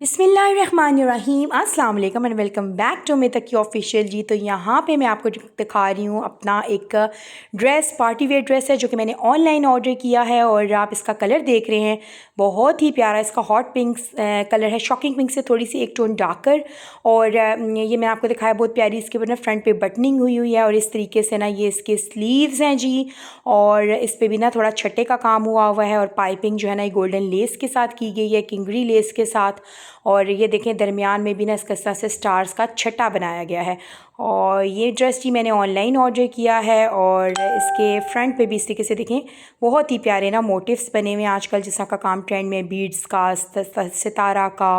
बिस्मिल्लाहिर्रहमानिर्रहीम अस्सलाम वालेकुम एंड वेलकम बैक टू मितक की ऑफिशियल जी। तो यहाँ पे मैं आपको दिखा रही हूँ अपना एक ड्रेस, पार्टी वेयर ड्रेस है जो कि मैंने ऑनलाइन ऑर्डर किया है। और आप इसका कलर देख रहे हैं, बहुत ही प्यारा इसका हॉट पिंक कलर है, शॉकिंग पिंक से थोड़ी सी एक टोन डार्कर। और ये मैंने आपको दिखाया, बहुत प्यारी इसके ऊपर ना फ्रंट पे बटनिंग हुई हुई है और इस तरीके से ना ये इसके स्लीव्स हैं जी। और इस पर भी ना थोड़ा छट्टे का काम हुआ है और पाइपिंग जो है ना ये गोल्डन लेस के साथ की गई है, किंगरी लेस के साथ। और ये देखें दरमियान में भी ना इसका तरह से स्टार्स का छट्टा बनाया गया है। और ये ड्रेस जी मैंने ऑनलाइन ऑर्डर किया है। और इसके फ्रंट पे भी इस तरीके से देखें, बहुत ही प्यारे ना मोटिव्स बने हुए हैं। आजकल जिस का काम ट्रेंड में, बीड्स का, सितारा का,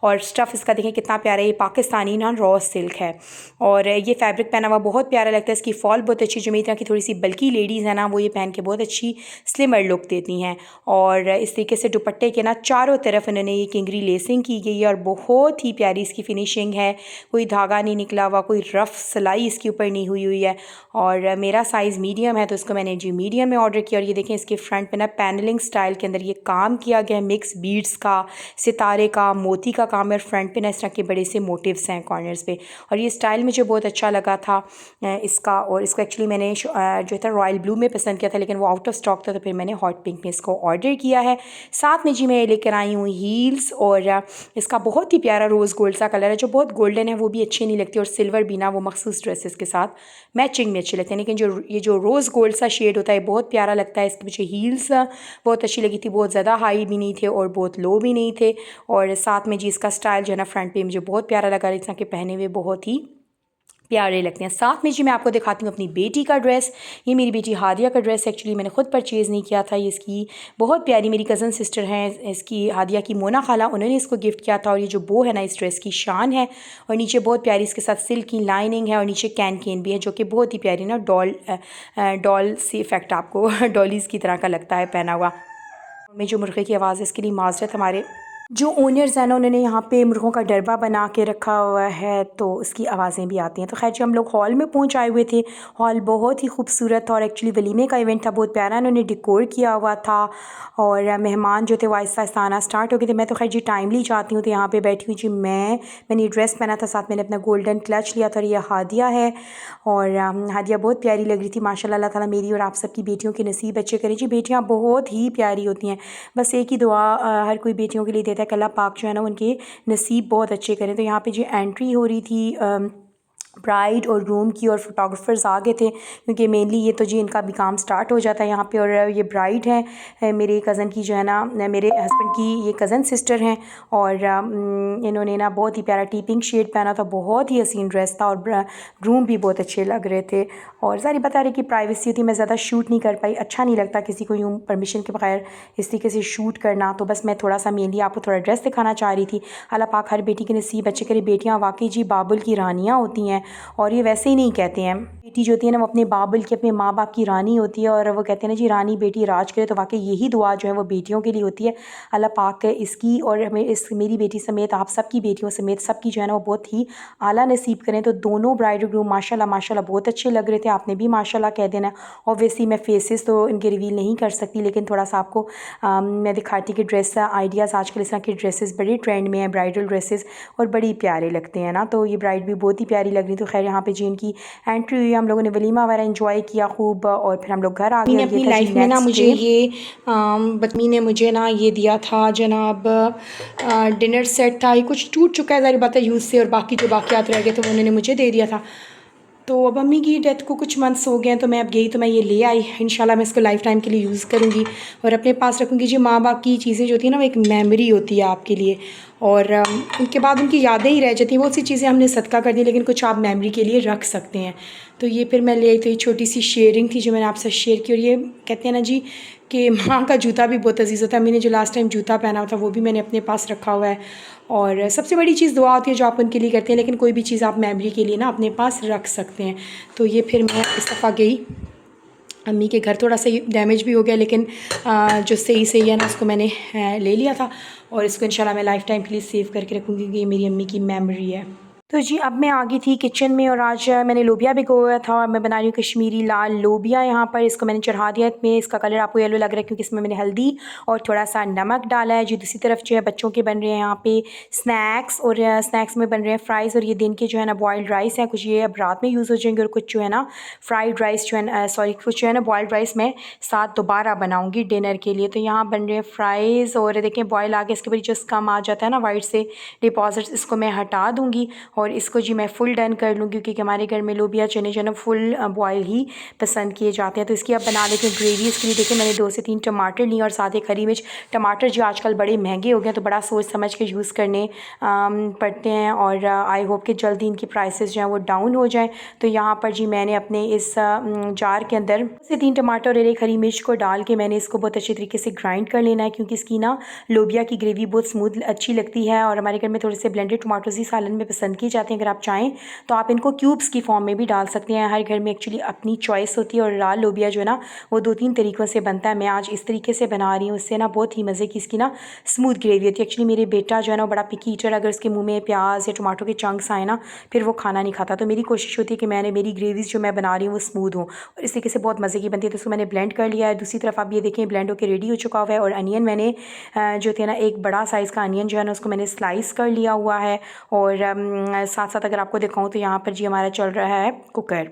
और स्टफ़ इसका देखें कितना प्यारा है। ये पाकिस्तानी ना रॉ सिल्क है और ये फैब्रिक पहना हुआ बहुत प्यारा लगता है। इसकी फॉल बहुत अच्छी, जो मेरी तरह की थोड़ी सी बल्कि लेडीज़ हैं ना, वो ये पहन के बहुत अच्छी स्लिमर लुक देती हैं। और इस तरीके से दुपट्टे के ना चारों तरफ इन्होंने ये किंगरी लेसिंग की गई है और बहुत ही प्यारी इसकी फिनिशिंग है। कोई धागा नहीं निकला हुआ, कोई रफ़ सिलाई इसके ऊपर नहीं हुई है। और मेरा साइज़ मीडियम है तो इसको मैंने जी मीडियम में ऑर्डर किया। और ये देखें इसके फ्रंट पे ना पैनलिंग स्टाइल के अंदर ये काम किया गया है, मिक्स बीड्स का, सितारे का, मोती का काम है। फ्रंट पे ना इस तरह के बड़े से मोटिव्स हैं कॉर्नर्स पे। और ये स्टाइल मुझे बहुत अच्छा लगा था इसका। और इसको एक्चुअली मैंने जो था रॉयल ब्लू में पसंद किया था, लेकिन वो आउट ऑफ स्टॉक था, तो फिर मैंने हॉट पिंक में इसको ऑर्डर किया है। साथ में जी मैं लेकर आई हूँ हील्स। और इसका बहुत ही प्यारा रोज़ गोल्ड सा कलर है, जो बहुत गोल्डन है वो भी अच्छी नहीं लगती, और सिल्वर भी ना वो मखसूस ड्रेसेस के साथ मैचिंग में अच्छे लगते हैं। लेकिन जो रोज़ गोल्ड सा शेड होता है बहुत प्यारा लगता है। इसके पीछे हील्स बहुत अच्छी लगी थी, बहुत ज़्यादा हाई भी नहीं थे और बहुत लो भी नहीं थे। और साथ में जी इसका स्टाइल जो है ना फ्रंट पे मुझे बहुत प्यारा लगा, इस तरह के पहने हुए बहुत ही प्यारे लगते हैं। साथ में जी मैं आपको दिखाती हूँ अपनी बेटी का ड्रेस। ये मेरी बेटी हादिया का ड्रेस, एक्चुअली मैंने खुद परचेज़ नहीं किया था। ये इसकी बहुत प्यारी मेरी कज़न सिस्टर हैं, इसकी हादिया की मोना खाला, उन्होंने इसको गिफ्ट किया था। और ये जो बो है ना इस ड्रेस की शान है। और नीचे बहुत प्यारी इसके साथ सिल्क की लाइनिंग है और नीचे कैन भी है, जो कि बहुत ही प्यारी ना डॉल सी इफेक्ट आपको डॉलीज़ की तरह का लगता है पहना हुआ। में जो मुर्गे की आवाज़ है इसके लिए माजरत, हमारे जो ओनर्स हैं ना उन्होंने यहाँ पे मुर्गों का डरबा बना के रखा हुआ है, तो उसकी आवाज़ें भी आती हैं। तो खैर जो हम लोग हॉल में पहुँच आए हुए थे, हॉल बहुत ही खूबसूरत था और एक्चुअली वलीमे का इवेंट था, बहुत प्यारा उन्होंने डेकोर किया हुआ था। और मेहमान जो थे वो आहिस्ता आहिस्ता आना स्टार्ट हो गए थे। मैं तो खैर जी टाइमली जाती हूँ, तो यहाँ पर बैठी हुई जी मैंने ये ड्रेस पहना था, साथ मैंने अपना गोल्डन क्लच लिया था और ये हादिया है। और हादिया बहुत प्यारी लग रही थी माशाल्लाह। अल्लाह ताला मेरी और आप सबकी बेटियों के नसीब अच्छे करें जी। बेटियाँ बहुत ही प्यारी होती हैं, बस एक ही दुआ हर कोई बेटियों के लिए देता है कि अल्लाह पाक जो है ना उनके नसीब बहुत अच्छे करें। तो यहाँ पे जो एंट्री हो रही थी ब्राइड और रूम की, और फोटोग्राफर्स आ गए थे, क्योंकि मेनली ये तो जी इनका भी काम स्टार्ट हो जाता है यहाँ पे। और ये ब्राइड है मेरे कज़न की, जो है ना मेरे हस्बैंड की ये कज़न सिस्टर हैं। और इन्होंने ना बहुत ही प्यारा टीपिंग शेड पहना था, बहुत ही हसीन ड्रेस था। और रूम भी बहुत अच्छे लग रहे थे। और सारी बता रही कि प्राइवेसी थी, मैं ज़्यादा शूट नहीं कर पाई, अच्छा नहीं लगता किसी को यूँ परमिशन के बगैर इस तरीके से शूट करना। तो बस मैं थोड़ा सा मेनली आपको थोड़ा ड्रेस दिखाना चाह रही थी। अल्लाह पाक हर बेटी के नसीब अच्छे करे। बेटियाँ वाकई जी बाबुल की रानियाँ होती हैं। और ये वैसे ही नहीं कहते हैं, बेटी जो होती है ना वो अपने बाबुल की, अपने माँ बाप की रानी होती है। और वो कहते हैं ना जी रानी बेटी राज करे, तो वाकई यही दुआ जो है वो बेटियों के लिए होती है। अल्लाह पाक इसकी और हमें इस मेरी बेटी समेत आप सबकी बेटियों समेत सबकी जो है ना वो बहुत ही आला नसीब करें। तो दोनों ब्राइड और ग्रूम माशाल्लाह माशाल्लाह बहुत अच्छे लग रहे थे। आपने भी माशाल्लाह कह देना। ऑब्वियसली मैं फेसेस तो इनके रिवील नहीं कर सकती, लेकिन थोड़ा सा आपको मैं दिखाती कि ड्रेस आइडियाज़, आजकल इस तरह की ड्रेसेस बड़े ट्रेंड में है, ब्राइडल ड्रेसेस, और बड़ी प्यारे लगते हैं ना। तो ये ब्राइड भी बहुत ही प्यारी लग रही। तो खैर यहाँ पे जी इनकी एंट्री हुई, हम लोगों ने वलीमा वगैरह एंजॉय किया खूब, और फिर हम लोग घर आ गए। अपनी लाइफ में ना मुझे ये बदमी ने मुझे ना ये दिया था जनाब, डिनर सेट था। ये कुछ टूट चुका है ज़ाहिर बात है यूज़ से, और बाकी जो बाकियात रह गए थे वो उन्होंने मुझे दे दिया था। तो अब अम्मी की डेथ को कुछ मंथ्स हो गए हैं, तो मैं अब गई तो मैं ये ले आई। इंशाल्लाह मैं इसको लाइफ टाइम के लिए यूज़ करूँगी और अपने पास रखूँगी जी। माँ बाप की चीज़ें जो होती हैं ना वो एक मेमोरी होती है आपके लिए, और उनके बाद उनकी यादें ही रह जाती हैं। बहुत सी चीज़ें हमने सदका कर दी, लेकिन कुछ आप मेमोरी के लिए रख सकते हैं। तो ये फिर मैं ले आई। तो ये छोटी सी शेयरिंग थी जो मैंने आपसे शेयर की। और ये कहते हैं ना जी कि माँ का जूता भी बहुत अजीज़ होता है। मैंने जो लास्ट टाइम जूता पहना हुआ था वो भी मैंने अपने पास रखा हुआ है। और सबसे बड़ी चीज़ दुआ होती है जो आप उनके लिए करते हैं, लेकिन कोई भी चीज़ आप मेमोरी के लिए ना अपने पास रख सकते हैं। तो ये फिर मैं इस दफ़ा गई अम्मी के घर, थोड़ा सा डैमेज भी हो गया, लेकिन जो सही है ना उसको मैंने ले लिया था। और इसको इंशाल्लाह मैं लाइफ टाइम के लिए सेव करके रखूँगी, ये मेरी अम्मी की मेमोरी है। तो जी अब मैं आ गई थी किचन में और आज मैंने लोबिया भिगोया था और मैं बना रही हूँ कश्मीरी लाल लोबिया। यहाँ पर इसको मैंने चढ़ा दिया है। इसका कलर आपको येलो लग रहा है क्योंकि इसमें मैंने हल्दी और थोड़ा सा नमक डाला है। जी दूसरी तरफ जो है बच्चों के बन रहे हैं यहाँ पे स्नैक्स, और स्नैक्स में बन रहे हैं फ़्राइज़, और ये दिन के जो है ना बॉयल्ड राइस हैं। कुछ ये अब रात में यूज़ हो जाएंगे और कुछ जो है ना फ्राइड राइस जो है ना कुछ जो है ना बॉयल्ड राइस मैं साथ दोबारा बनाऊँगी डिनर के लिए। तो यहाँ बन रहे हैं फ़्राइज़ और देखें बॉयल आगे इसके ऊपर जो स्कम आ जाता है ना वाइट से डिपॉजिट्स, इसको मैं हटा दूँगी और इसको जी मैं फुल डन कर लूँगी क्योंकि हमारे घर में लोबिया चने जो है ना फुल बॉयल ही पसंद किए जाते हैं। तो इसकी अब बना लेते हैं ग्रेवी। इसके लिए देखिए मैंने 2 से 3 टमाटर लिए और साथ एक हरी मिर्च। टमाटर जो आजकल बड़े महंगे हो गए हैं तो बड़ा सोच समझ के यूज़ करने पड़ते हैं और आई होप कि जल्दी इनकी प्राइसेस जो हैं वो डाउन हो जाएँ। तो यहाँ पर जी मैंने अपने इस जार के अंदर 2 से 3 टमाटर और एक हरी मिर्च को डाल के मैंने इसको बहुत अच्छे तरीके से ग्राइंड कर लेना है क्योंकि इसकी ना लोबिया की ग्रेवी बहुत स्मूथ अच्छी लगती है और हमारे घर में थोड़े से ब्लेंडेड टमाटोज ही सालन में पसंद किए जाते हैं। अगर आप चाहें तो आप इनको क्यूब्स की फॉर्म में भी डाल सकते हैं। हर घर में एक्चुअली अपनी चॉइस होती है और लाल लोबिया जो है ना वो 2-3 तरीक़ों से बनता है। मैं आज इस तरीके से बना रही हूँ, इससे ना बहुत ही मज़े की इसकी ना स्मूथ ग्रेवी होती है। एक्चुअली मेरे बेटा जो है ना वो बड़ा पिकी ईटर, अगर उसके मुँह में प्याज या टमाटो के चंक्स आए ना फिर वो खाना नहीं खाता। तो मेरी कोशिश होती है कि मेरी ग्रेवीज़ जो मैं बना रही हूँ वो स्मूथ हो और इस तरीके से बहुत मज़े की बनती है। तो उसको मैंने ब्लेंड कर लिया है। दूसरी तरफ आप ये देखें ब्लेंड होकर रेडी हो चुका हुआ है और अनियन मैंने जो थे ना एक बड़ा साइज़ का अनियन जो है ना उसको मैंने स्लाइस कर लिया हुआ है और साथ साथ अगर आपको दिखाऊं तो यहाँ पर जी हमारा चल रहा है कुकर।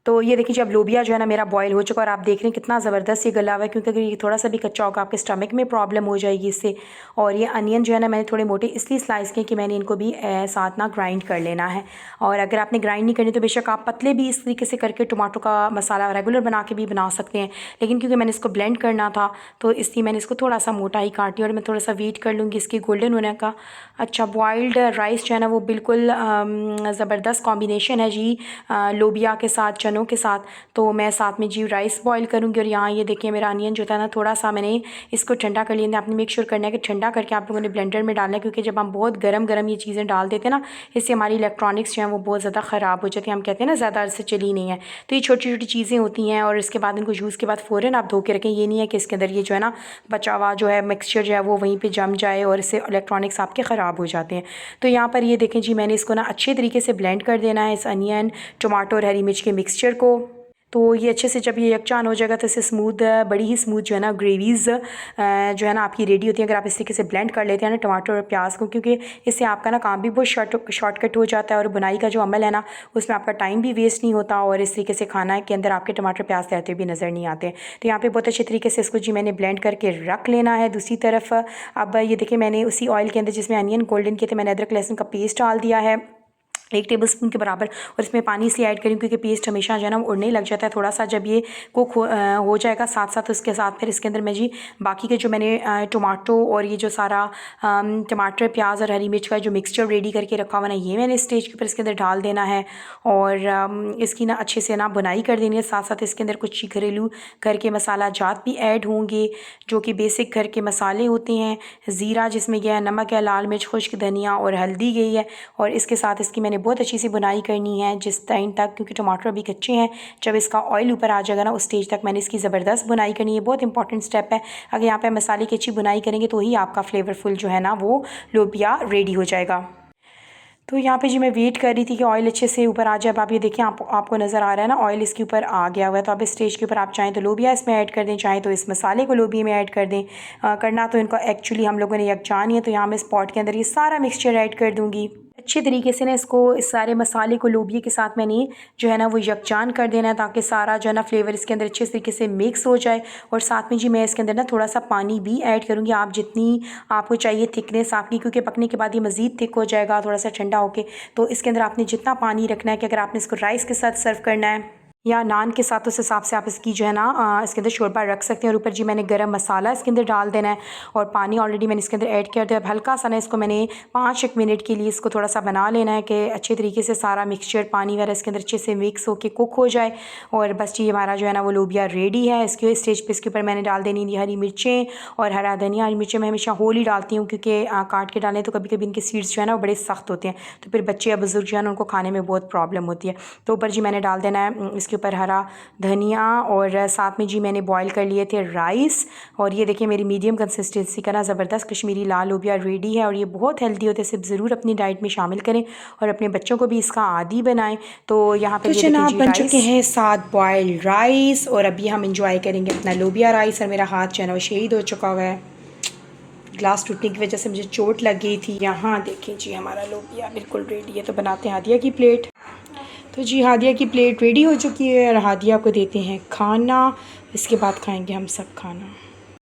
तो ये देखिए जब लोबिया जो है ना मेरा बॉयल हो चुका और आप देख रहे हैं कितना ज़बरदस्त ये गला हुआ है क्योंकि अगर ये थोड़ा सा भी कच्चा होगा आपके स्टमक में प्रॉब्लम हो जाएगी इससे। और ये अनियन जो है ना मैंने थोड़े मोटे इसलिए स्लाइस किए कि मैंने इनको भी साथ ना ग्राइंड कर लेना है। और अगर आपने ग्राइंड नहीं करनी तो बेशक आप पतले भी इस तरीके से करके टमाटो का मसाला रेगुलर बना के भी बना सकते हैं, लेकिन क्योंकि मैंने इसको ब्लेंड करना था तो इसलिए मैंने इसको थोड़ा सा मोटा ही काट लिया और मैं थोड़ा सा वेट कर लूँगी इसकी गोल्डन होने का। अच्छा बॉइल्ड राइस जो है ना वो बिल्कुल ज़बरदस्त कॉम्बिनेशन है जी लोबिया के साथ चनों के साथ। तो मैं साथ में जी राइस बॉईल करूँगी और यहाँ ये देखिए मेरा अनियन जो था ना थोड़ा सा मैंने इसको ठंडा कर लिया। आपने मेक श्योर करना है कि ठंडा करके आप लोगों ने ब्लेंडर में डालना है क्योंकि जब हम बहुत गरम ये चीज़ें डाल देते हैं ना इससे हमारी इलेक्ट्रॉनिक्स जो हैं वो बहुत ज़्यादा ख़राब हो जाती हैं। हम कहते हैं ना ज़्यादा अरसे चली नहीं है। तो ये छोटी छोटी चीज़ें होती हैं और इसके बाद इनको यूज़ के बाद फ़ौरन आप धो के रखें। ये नहीं है कि इसके अंदर ये जो है ना बचा हुआ जो है मिक्सचर जो है वो वहीं पर जम जाए और इससे इलेक्ट्रॉनिक्स आपके ख़राब हो जाते हैं। तो यहाँ पर ये देखें जी मैंने इसको ना अच्छे तरीके से ब्लेंड कर देना है इस अनियन टमाटो और हरी मिर्च के मिक्सचर को। तो ये अच्छे से जब ये यकजान हो जाएगा तो इससे स्मूथ बड़ी ही स्मूथ जो है ना ग्रेवीज़ जो है ना आपकी रेडी होती है अगर आप इस तरीके से ब्लेंड कर लेते हैं ना टमाटर और प्याज को, क्योंकि इससे आपका ना काम भी बहुत शॉर्टकट हो जाता है और बुनाई का जो अमल है ना उसमें आपका टाइम भी वेस्ट नहीं होता और इस तरीके से खाना के अंदर आपके टमाटर प्याज तैरते भी नज़र नहीं आते। तो यहाँ पर बहुत अच्छे तरीके से इसको जी मैंने ब्लेंड करके रख लेना है। दूसरी तरफ अब ये देखिए मैंने उसी ऑयल के अंदर जिसमें अनियन गोल्डन किए थे मैंने अदरक लहसुन का पेस्ट डाल दिया है 1 टेबलस्पून के बराबर और इसमें पानी से ऐड करें क्योंकि पेस्ट हमेशा जो है ना उड़ने लग जाता है। थोड़ा सा जब ये कुक हो जाएगा साथ साथ उसके साथ फिर इसके अंदर मैं जी बाकी के जो मैंने टमाटो और ये जो सारा टमाटर प्याज और हरी मिर्च का जो मिक्सचर रेडी करके रखा हुआ ना ये मैंने स्टेज के ऊपर इसके अंदर डाल देना है और इसकी ना अच्छे से ना बुनाई कर देनी है। साथ साथ इसके अंदर कुछ घरेलू घर के मसाला जात भी ऐड होंगे जो कि बेसिक घर के मसाले होते हैं। ज़ीरा जिसमें गया है, नमक है, लाल मिर्च, खुश्क धनिया और हल्दी गई है और इसके साथ इसकी मैंने बहुत अच्छी सी बुनाई करनी है जिस टाइम तक, क्योंकि टमाटर अभी कच्चे हैं, जब इसका ऑयल ऊपर आ जाएगा ना उस स्टेज तक मैंने इसकी ज़बरदस्त बुनाई करनी है। बहुत इंपॉर्टेंट स्टेप है। अगर यहाँ पे मसाले की अच्छी बुनाई करेंगे तो ही आपका फ्लेवरफुल जो है ना वो लोबिया रेडी हो जाएगा। तो यहाँ पे जी मैं वेट कर रही थी कि ऑयल अच्छे से ऊपर आ जाए। अब आप ये देखिए आपको नज़र आ रहा है ना ऑयल इसके ऊपर आ गया हुआ है। तो अब इस स्टेज के ऊपर आप चाहें तो लोबिया इसमें ऐड कर दें, चाहें तो इस मसाले को लोबिया में ऐड कर दें। करना तो इनको एक्चुअली हम लोगों ने यकजान ही है। तो यहाँ मैं इस पॉट के अंदर ये सारा मिक्सचर ऐड कर दूँगी अच्छे तरीके से ना इसको इस सारे मसाले को लोबिया के साथ मैंने जो है ना वो यकजान कर देना है ताकि सारा जो है ना फ्लेवर इसके अंदर अच्छे तरीके से मिक्स हो जाए। और साथ में जी मैं इसके अंदर ना थोड़ा सा पानी भी ऐड करूँगी। आप जितनी आपको चाहिए थिकनेस आपकी, क्योंकि पकने के बाद ये मज़ीद थिक हो जाएगा थोड़ा सा ठंडा होके। तो इसके अंदर आपने जितना पानी रखना है कि अगर आपने इसको राइस के साथ सर्व करना है या नान के साथ उस हिसाब से आप इसकी जो है ना इसके अंदर शोरबा रख सकते हैं। और ऊपर जी मैंने गरम मसाला इसके अंदर डाल देना है और पानी ऑलरेडी मैंने इसके अंदर ऐड कर दिया। अब हल्का सा ना इसको मैंने 5-1 मिनट के लिए इसको थोड़ा सा बना लेना है कि अच्छे तरीके से सारा मिक्सचर पानी वगैरह इसके अंदर अच्छे से मिक्स होकर कुक हो जाए। और बस जी हमारा जो है ना वो लोबिया रेडी है। इसके स्टेज पर इसके ऊपर मैंने डाल देनी हरी मिर्चें और हरा धनिया। हरी मिर्चें मैं हमेशा होल ही डालती हूँ क्योंकि काट के डालें तो कभी कभी इनके सीड्स जो है ना वो बड़े सख्त होते हैं, तो फिर बच्चे या बुजुर्ग जो है ना उनको खाने में बहुत प्रॉब्लम होती है। तो ऊपर जी मैंने डाल देना है इसके इसके ऊपर हरा धनिया और साथ में जी मैंने बॉईल कर लिए थे राइस। और ये देखिए मेरी मीडियम कंसिस्टेंसी का ना ज़बरदस्त कश्मीरी लाल लोबिया रेडी है और ये बहुत हेल्दी होते हैं, सिर्फ ज़रूर अपनी डाइट में शामिल करें और अपने बच्चों को भी इसका आदी बनाएं। तो यहाँ पर तो ये देखिए जनाब जी बन राइस चुके हैं 7 बॉयल राइस और अभी हम इंजॉय करेंगे अपना लोबिया राइस। और मेरा हाथ जो है ना वो शहीद हो चुका हुआ है, ग्लास टूटने की वजह से मुझे चोट लग गई थी। यहाँ देखें जी हमारा लोबिया बिल्कुल रेडी है। तो बनाते हैं हादिया की प्लेट। तो जी हादिया की प्लेट रेडी हो चुकी है और हादिया को देते हैं खाना, इसके बाद खाएंगे हम सब खाना।